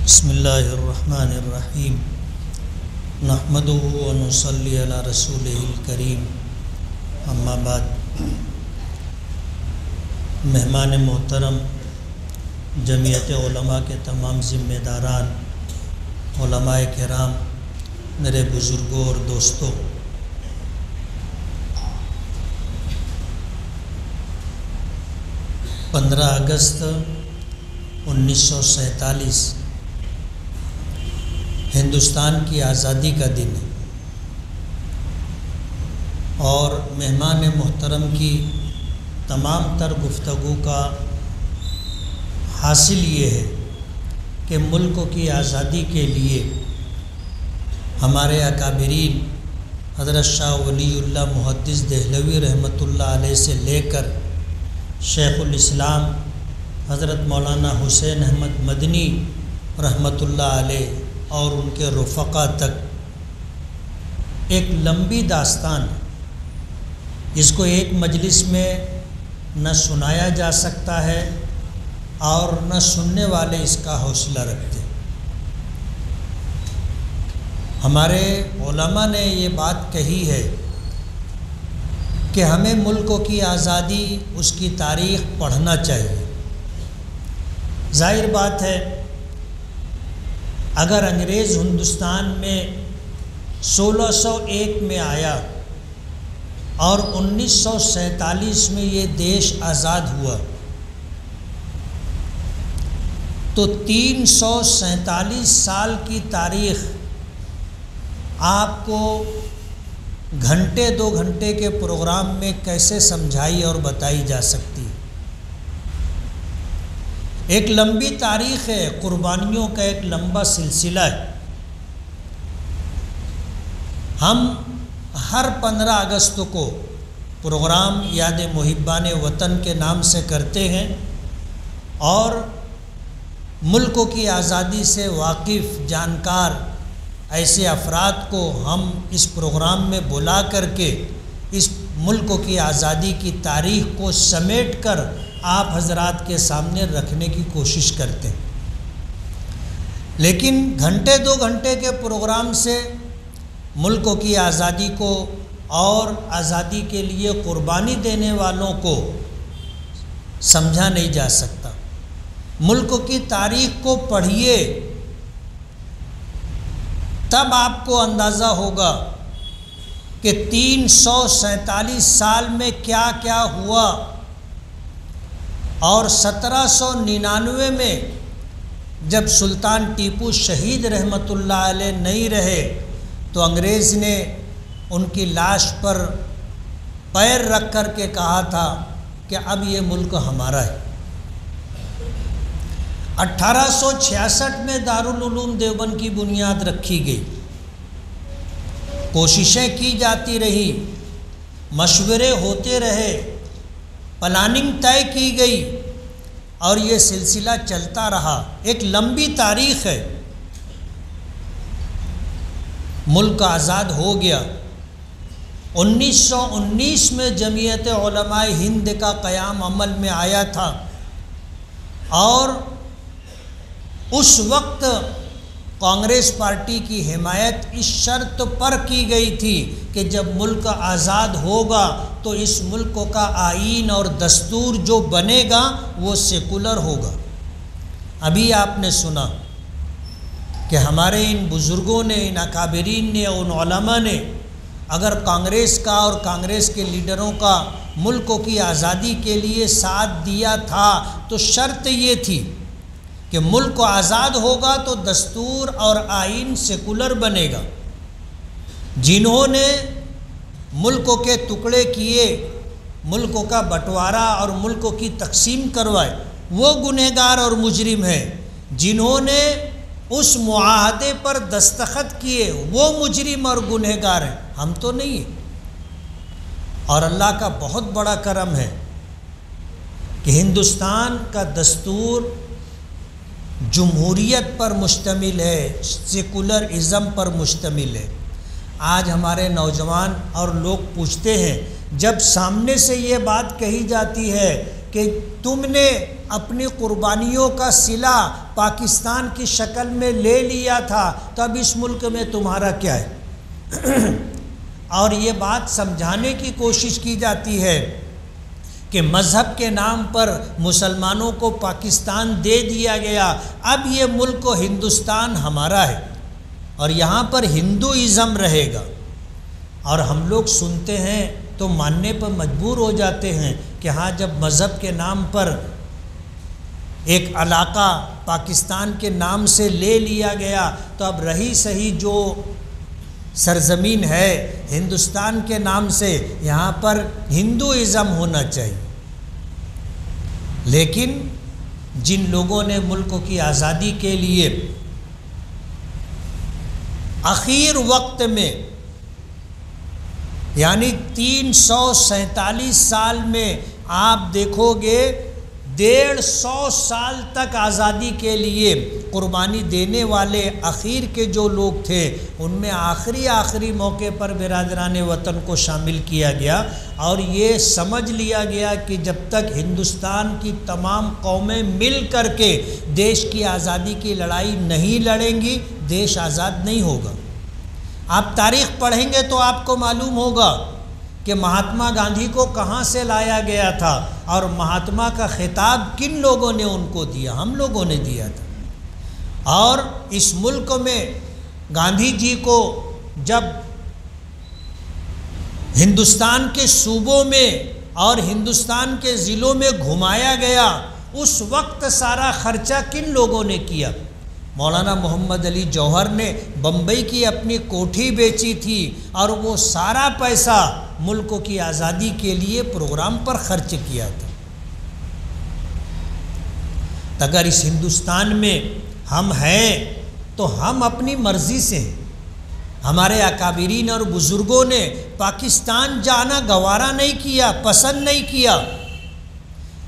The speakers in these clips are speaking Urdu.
بسم اللہ الرحمن الرحیم نحمدہ و نصلی علی رسولہ الکریم اما بعد۔ مہمان محترم، جمعیت علماء کے تمام ذمہ داران، علماء کرام، میرے بزرگوں اور دوستوں، اگست 1947 ہندوستان کی آزادی کا دن ہے، اور مہمان محترم کی تمام تر گفتگو کا حاصل یہ ہے کہ ملک کی آزادی کے لیے ہمارے اکابرین حضرت شاہ ولی اللہ محدث دہلوی رحمۃ اللہ علیہ سے لے کر شیخ الاسلام حضرت مولانا حسین احمد مدنی رحمۃ اللہ علیہ اور ان کے رفقا تک ایک لمبی داستان ہے، جس کو ایک مجلس میں نہ سنایا جا سکتا ہے اور نہ سننے والے اس کا حوصلہ رکھتے۔ ہمارے علماء نے یہ بات کہی ہے کہ ہمیں ملک کی آزادی، اس کی تاریخ پڑھنا چاہیے۔ ظاہر بات ہے، اگر انگریز ہندوستان میں 1601 میں آیا اور 1947 میں یہ دیش آزاد ہوا، تو 347 سال کی تاریخ آپ کو گھنٹے 2 گھنٹے کے پروگرام میں کیسے سمجھائی اور بتائی جا سکتی ہے؟ ایک لمبی تاریخ ہے، قربانیوں کا ایک لمبا سلسلہ ہے۔ ہم ہر 15 اگست کو پروگرام یاد محبان وطن کے نام سے کرتے ہیں، اور ملک کی آزادی سے واقف جانکار ایسے افراد کو ہم اس پروگرام میں بلا کر کے اس ملک کی آزادی کی تاریخ کو سمیٹ کر آپ حضرات کے سامنے رکھنے کی کوشش کرتے ہیں۔ لیکن گھنٹے 2 گھنٹے کے پروگرام سے ملک کی آزادی کو اور آزادی کے لیے قربانی دینے والوں کو سمجھا نہیں جا سکتا۔ ملک کی تاریخ کو پڑھیے، تب آپ کو اندازہ ہوگا کہ 347 سال میں کیا کیا ہوا، اور 1799 میں جب سلطان ٹیپو شہید رحمۃ اللہ علیہ نہیں رہے تو انگریز نے ان کی لاش پر پیر رکھ کر کے کہا تھا کہ اب یہ ملک ہمارا ہے۔ 1866 میں دارالعلوم دیوبند کی بنیاد رکھی گئی، کوششیں کی جاتی رہی، مشورے ہوتے رہے، پلاننگ طے کی گئی، اور یہ سلسلہ چلتا رہا۔ ایک لمبی تاریخ ہے۔ ملک آزاد ہو گیا۔ 1919 میں جمعیت علماء ہند کا قیام عمل میں آیا تھا، اور اس وقت کانگریس پارٹی کی حمایت اس شرط پر کی گئی تھی کہ جب ملک آزاد ہوگا تو اس ملک کا آئین اور دستور جو بنے گا وہ سیکولر ہوگا۔ ابھی آپ نے سنا کہ ہمارے ان بزرگوں نے، ان اکابرین نے، ان علماء نے اگر کانگریس کا اور کانگریس کے لیڈروں کا ملک کی آزادی کے لیے ساتھ دیا تھا تو شرط یہ تھی کہ ملک آزاد ہوگا تو دستور اور آئین سیکولر بنے گا۔ جنہوں نے ملک کے ٹکڑے کیے، ملک کا بٹوارا اور ملک کی تقسیم کروائے، وہ گنہگار اور مجرم ہیں۔ جنہوں نے اس معاہدے پر دستخط کیے، وہ مجرم اور گنہگار ہیں، ہم تو نہیں ہیں۔ اور اللہ کا بہت بڑا کرم ہے کہ ہندوستان کا دستور جمہوریت پر مشتمل ہے، سیکولرازم پر مشتمل ہے۔ آج ہمارے نوجوان اور لوگ پوچھتے ہیں، جب سامنے سے یہ بات کہی جاتی ہے کہ تم نے اپنی قربانیوں کا صلہ پاکستان کی شکل میں لے لیا تھا، تو اب اس ملک میں تمہارا کیا ہے؟ اور یہ بات سمجھانے کی کوشش کی جاتی ہے کہ مذہب کے نام پر مسلمانوں کو پاکستان دے دیا گیا، اب یہ ملک و ہندوستان ہمارا ہے اور یہاں پر ہندوازم رہے گا۔ اور ہم لوگ سنتے ہیں تو ماننے پر مجبور ہو جاتے ہیں کہ ہاں، جب مذہب کے نام پر ایک علاقہ پاکستان کے نام سے لے لیا گیا تو اب رہی صحیح جو سرزمین ہے ہندوستان کے نام سے، یہاں پر ہندوازم ہونا چاہیے۔ لیکن جن لوگوں نے ملک کی آزادی کے لیے آخر وقت میں یعنی 347 سال میں آپ دیکھو گے 150 سال تک آزادی کے لیے قربانی دینے والے اخیر کے جو لوگ تھے، ان میں آخری موقع پر برادران وطن کو شامل کیا گیا اور یہ سمجھ لیا گیا کہ جب تک ہندوستان کی تمام قومیں مل کر کے دیش کی آزادی کی لڑائی نہیں لڑیں گی، دیش آزاد نہیں ہوگا۔ آپ تاریخ پڑھیں گے تو آپ کو معلوم ہوگا کہ مہاتما گاندھی کو کہاں سے لایا گیا تھا اور مہاتما کا خطاب کن لوگوں نے ان کو دیا؟ ہم لوگوں نے دیا تھا۔ اور اس ملک میں گاندھی جی کو جب ہندوستان کے صوبوں میں اور ہندوستان کے ضلعوں میں گھمایا گیا، اس وقت سارا خرچہ کن لوگوں نے کیا؟ مولانا محمد علی جوہر نے بمبئی کی اپنی کوٹھی بیچی تھی اور وہ سارا پیسہ ملک کی آزادی کے لیے پروگرام پر خرچ کیا تھا۔ اگر اس ہندوستان میں ہم ہیں تو ہم اپنی مرضی سے ہیں۔ ہمارے اکابرین اور بزرگوں نے پاکستان جانا گوارا نہیں کیا، پسند نہیں کیا۔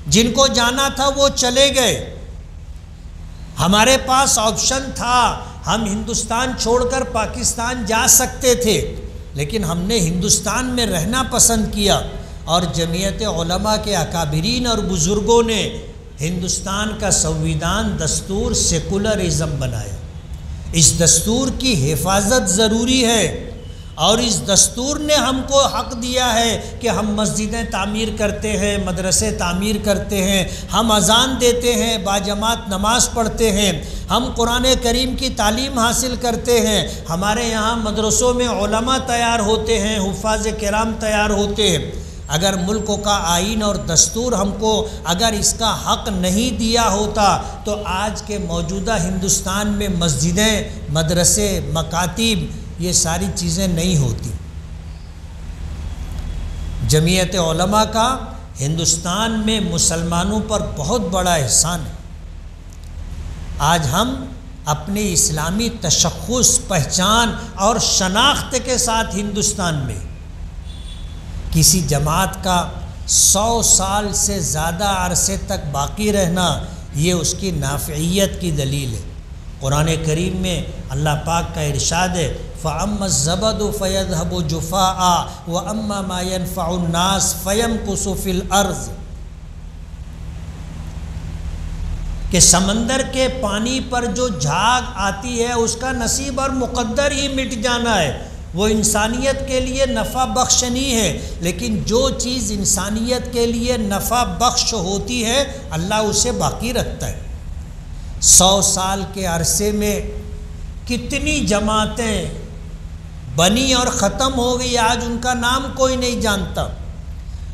جن کو جانا تھا وہ چلے گئے۔ ہمارے پاس آپشن تھا، ہم ہندوستان چھوڑ کر پاکستان جا سکتے تھے، لیکن ہم نے ہندوستان میں رہنا پسند کیا اور جمعیت علماء کے اکابرین اور بزرگوں نے ہندوستان کا سنویدھان دستور سیکولرزم بنایا۔ اس دستور کی حفاظت ضروری ہے اور اس دستور نے ہم کو حق دیا ہے کہ ہم مسجدیں تعمیر کرتے ہیں، مدرسے تعمیر کرتے ہیں، ہم اذان دیتے ہیں، باجماعت نماز پڑھتے ہیں، ہم قرآن کریم کی تعلیم حاصل کرتے ہیں، ہمارے یہاں مدرسوں میں علماء تیار ہوتے ہیں، حفاظ کرام تیار ہوتے ہیں۔ اگر ملک کا آئین اور دستور ہم کو اگر اس کا حق نہیں دیا ہوتا تو آج کے موجودہ ہندوستان میں مسجدیں، مدرسے، مکاتب، یہ ساری چیزیں نہیں ہوتی۔ جمعیت علماء کا ہندوستان میں مسلمانوں پر بہت بڑا احسان ہے۔ آج ہم اپنی اسلامی تشخص، پہچان اور شناخت کے ساتھ ہندوستان میں کسی جماعت کا 100 سال سے زیادہ عرصے تک باقی رہنا، یہ اس کی نافعیت کی دلیل ہے۔ قرآن کریم میں اللہ پاک کا ارشاد ہے فَأَمَّا الزَّبَدُ فَيَذْهَبُ جُفَاءً وَأَمَّا مَا يَنْفَعُ النَّاسَ فَيَمْكُثُ فِي الْأَرْضِ، کہ سمندر کے پانی پر جو جھاگ آتی ہے اس کا نصیب اور مقدر ہی مٹ جانا ہے، وہ انسانیت کے لیے نفع بخش نہیں ہے، لیکن جو چیز انسانیت کے لیے نفع بخش ہوتی ہے اللہ اسے باقی رکھتا ہے۔ 100 سال کے عرصے میں کتنی جماعتیں بنی اور ختم ہو گئی، آج ان کا نام کوئی نہیں جانتا،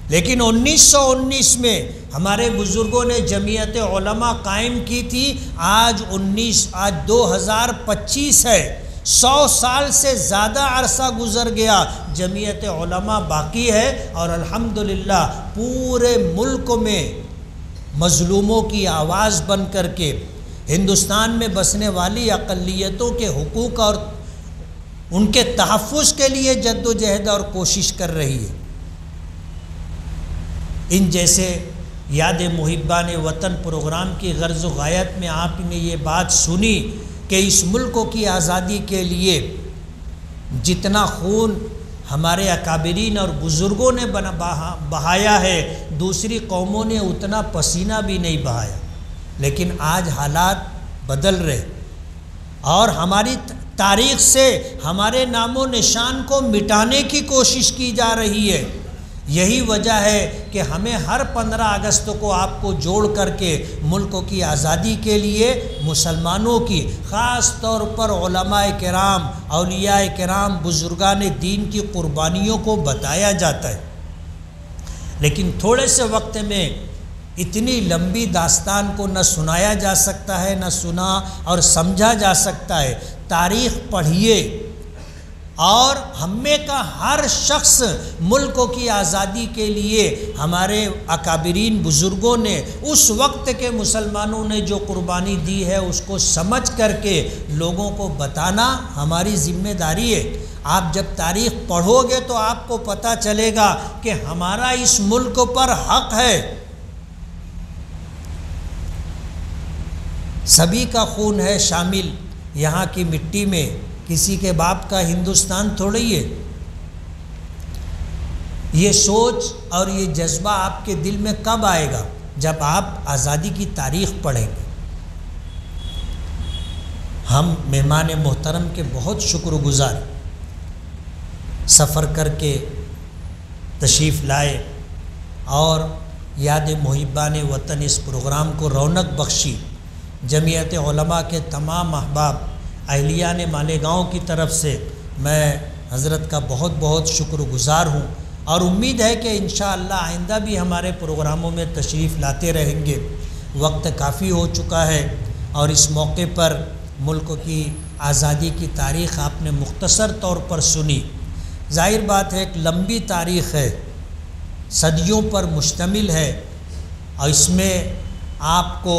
لیکن 1919 میں ہمارے بزرگوں نے جمعیت علماء قائم کی تھی۔ آج 2025 ہے، 100 سال سے زیادہ عرصہ گزر گیا، جمعیت علماء باقی ہے اور الحمدللہ پورے ملک میں مظلوموں کی آواز بن کر کے ہندوستان میں بسنے والی اقلیتوں کے حقوق اور ان کے تحفظ کے لیے جد و جہد اور کوشش کر رہی ہے۔ ان جیسے یاد محبان وطن پروگرام کی غرض و غایت میں آپ نے یہ بات سنی کہ اس ملک کی آزادی کے لیے جتنا خون ہمارے اکابرین اور بزرگوں نے بہایا ہے، دوسری قوموں نے اتنا پسینہ بھی نہیں بہایا، لیکن آج حالات بدل رہے اور ہماری تاریخ سے ہمارے نام و نشان کو مٹانے کی کوشش کی جا رہی ہے۔ یہی وجہ ہے کہ ہمیں ہر 15 اگست کو آپ کو جوڑ کر کے ملک کی آزادی کے لیے مسلمانوں کی، خاص طور پر علماء کرام، اولیاء کرام، بزرگان دین کی قربانیوں کو بتایا جاتا ہے۔ لیکن تھوڑے سے وقت میں اتنی لمبی داستان کو نہ سنایا جا سکتا ہے، نہ سنا اور سمجھا جا سکتا ہے۔ تاریخ پڑھیے، اور ہم میں کا ہر شخص ملک کی آزادی کے لیے ہمارے اکابرین بزرگوں نے اس وقت کے مسلمانوں نے جو قربانی دی ہے اس کو سمجھ کر کے لوگوں کو بتانا ہماری ذمہ داری ہے۔ آپ جب تاریخ پڑھو گے تو آپ کو پتہ چلے گا کہ ہمارا اس ملک پر حق ہے۔ سبھی کا خون ہے شامل یہاں کی مٹی میں، کسی کے باپ کا ہندوستان تھوڑی ہے۔ یہ سوچ اور یہ جذبہ آپ کے دل میں کب آئے گا؟ جب آپ آزادی کی تاریخ پڑھیں گے۔ ہم مہمان محترم کے بہت شکر گزار، سفر کر کے تشریف لائے اور یاد محبان وطن اس پروگرام کو رونق بخشی۔ جمعیت علماء کے تمام احباب، اہلیان مالیگاؤں کی طرف سے میں حضرت کا بہت بہت شکر گزار ہوں، اور امید ہے کہ انشاءاللہ آئندہ بھی ہمارے پروگراموں میں تشریف لاتے رہیں گے۔ وقت کافی ہو چکا ہے اور اس موقع پر ملک کی آزادی کی تاریخ آپ نے مختصر طور پر سنی۔ ظاہر بات ہے ایک لمبی تاریخ ہے، صدیوں پر مشتمل ہے، اور اس میں آپ کو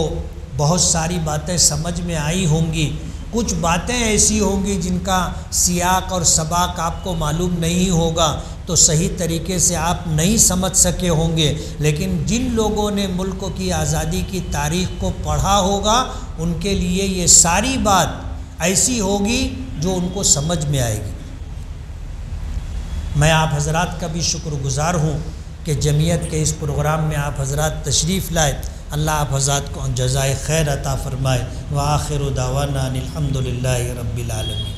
بہت ساری باتیں سمجھ میں آئی ہوں گی۔ کچھ باتیں ایسی ہوں گی جن کا سیاق اور سباق آپ کو معلوم نہیں ہوگا، تو صحیح طریقے سے آپ نہیں سمجھ سکے ہوں گے، لیکن جن لوگوں نے ملک کی آزادی کی تاریخ کو پڑھا ہوگا ان کے لیے یہ ساری بات ایسی ہوگی جو ان کو سمجھ میں آئے گی۔ میں آپ حضرات کا بھی شکر گزار ہوں کہ جمعیت کے اس پروگرام میں آپ حضرات تشریف لائے۔ اللہ آپ حضرات کو جزائے خیر عطا فرمائے۔ وآخر دعوانا الحمدللہ رب العالمین۔